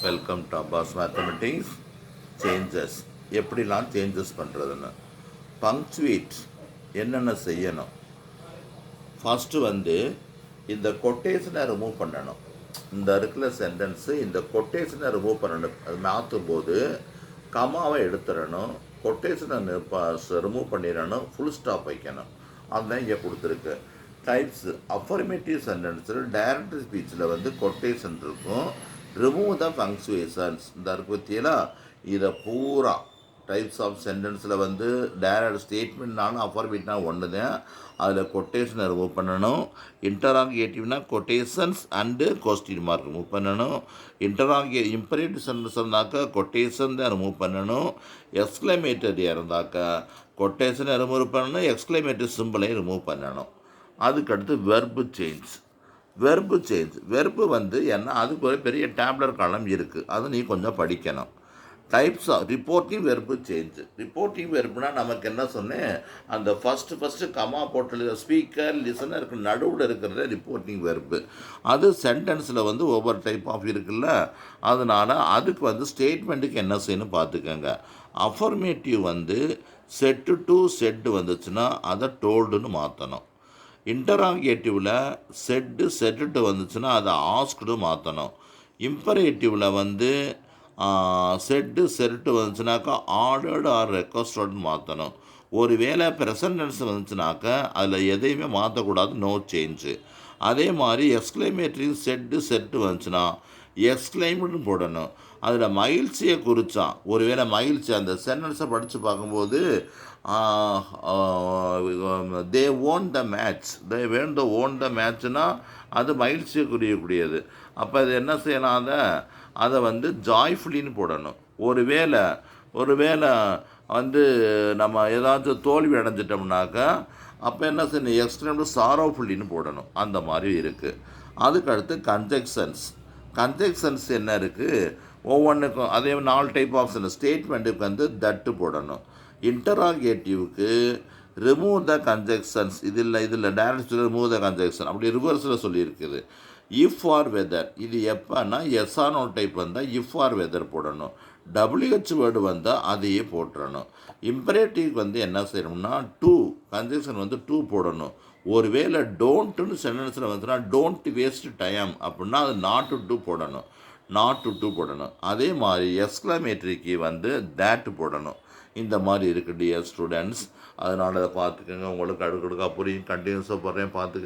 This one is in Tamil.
Welcome to Abbas mathematics. Changes எப்படிலாம் சேஞ்சஸ் பண்ணுறதுன்னு பங்க்சுவேட் என்னென்ன செய்யணும். ஃபஸ்ட்டு இந்த கொட்டேஷனை ரிமூவ் பண்ணணும். இந்த இருக்கிற சென்டென்ஸு இந்த கொட்டேஷனை ரிமூவ் பண்ணணும். அது மாற்றும் போது கமாவை எடுத்துடணும், கொட்டேஷனை ரிமூவ் பண்ணிடணும், ஃபுல் ஸ்டாப் வைக்கணும். அதுதான் இங்கே கொடுத்துருக்கு. டைப்ஸ் அஃபர்மேட்டிவ் சென்டென்ஸில் டைரக்ட் ஸ்பீச்சில் கொட்டேஷன் இருக்கும். ரிமூவ் த பங்க்சுவேஷன்ஸ் இந்த பற்றியெல்லாம் இதை பூரா டைப்ஸ் ஆஃப் சென்டென்ஸில் டைரக்ட் ஸ்டேட்மெண்ட்னாலும் அஃபர்மேட்னா ஒன்று தான். அதில் கொட்டேஷனை ரிமூவ் பண்ணணும். இன்டராகேட்டிவ்னா quotations and question mark remove பண்ணணும். இம்பரேட்டிவ் சென்டென்ஸ் இருந்தாக்கா கொட்டேஷன் தான் ரிமூவ் பண்ணணும். எக்ஸ்க்ளமேட்டரியாக இருந்தாக்கா கொட்டேஷனை ரிமூவ் பண்ணணும், எக்ஸ்க்ளமேட்டரி சிம்பிளையும் ரிமூவ் பண்ணணும். அதுக்கடுத்து வெர்பு சேஞ்ச் என்ன, அதுக்கு ஒரு பெரிய டேப்லர் காலம் இருக்குது, அது நீ கொஞ்சம் படிக்கணும். Types of reporting verb change. Reporting வெர்புனா நமக்கு என்ன சொன்னேன், அந்த ஃபஸ்ட்டு கமா போட்டு ஸ்பீக்கர் லிசனருக்கு நடுவில் இருக்கிறத ரிப்போர்ட்டிங் வெர்பு. அது சென்டென்ஸில் ஒவ்வொரு டைப் ஆஃப் இருக்குல்ல, அதனால் அதுக்கு ஸ்டேட்மெண்ட்டுக்கு என்ன செய்யணும் பார்த்துக்கோங்க. அஃபர்மேட்டிவ் செட்டு டு செட்டு வந்துச்சுன்னா அதை டோல்டுன்னு மாற்றணும். இன்டராகேட்டிவில் செட்டுட்டு வந்துச்சுன்னா அதை ஆஸ்க்டு மாற்றணும். இம்பரேட்டிவில் செட்டு வந்துச்சுனாக்கா ஆர்டர்டு ஆர் ரெக்வஸ்டட்னு மாற்றணும். ஒரு வேளை ப்ரெசன்டென்ஸ் வந்துச்சுனாக்கா அதில் எதையுமே மாற்றக்கூடாது, நோ சேஞ்சு. அதே மாதிரி எக்ஸ்க்ளைமேட்டரி செட்டு வந்துச்சுன்னா எக்ஸ்க்ளைம்டுன்னு போடணும். அதில் மகிழ்ச்சியை குறித்தான், ஒருவேளை மகிழ்ச்சி அந்த சென்டென்ஸை படித்து பார்க்கும்போது தே ஓன் த மேட்ச், ஓன் த மேட்ச்னா அது மகிழ்ச்சியை குறியக்கூடியது. அப்போ அது என்ன செய்யலாம், அதை ஜாய்ஃபுல்லின்னு போடணும். ஒருவேளை நம்ம ஏதாச்சும் தோல்வி அடைஞ்சிட்டோம்னாக்கா அப்போ என்ன செய்யணும், எக்ஸ்ட்ரீம்லி சாரோஃபுல்லின்னு போடணும். அந்த மாதிரி இருக்குது. அதுக்கடுத்து கன்ஜெக்ஷன்ஸ் என்ன இருக்குது, ஒவ்வொன்றுக்கும் அதே 4 டைப் ஆஃப் ஸ்டேட்மெண்ட்டுக்கு தட்டு போடணும். இன்டராகேட்டிவ்க்கு ரிமூவ் த கன்ஜெக்ஷன்ஸ், இதில் டைரக்ட் ரிமூவ் த கன்ஜெக்ஷன் அப்படி ரிவர்ஸில் சொல்லியிருக்குது. இஃப் ஆர் வெதர், இது எப்போன்னா எஸ்ஆனோ டைப் வந்தால் இஃப் ஆர் வெதர் போடணும். WH வேர்டு வந்தால் அதையே போட்டுறணும். இம்பரேட்டிவ் என்ன செய்யணும்னா கன்ஜெக்ஷன் 2 போடணும். ஒருவேளை டோன்ட்டுன்னு சென்டென்ஸில் வந்துன்னா டோன்ட் வேஸ்ட் டைம் அப்படின்னா அது நாட் டு போடணும். அதே மாதிரி எக்ஸ்க்ளமேட்டரிக்கு தேட் போடணும். இந்த மாதிரி இருக்குது டியர் ஸ்டூடெண்ட்ஸ். அதனால் அதை பார்த்துக்கோங்க. உங்களுக்கு அடுக்கடுக்காக புரியும். கண்டினியூஸாக போடுறேன், பார்த்துக்க.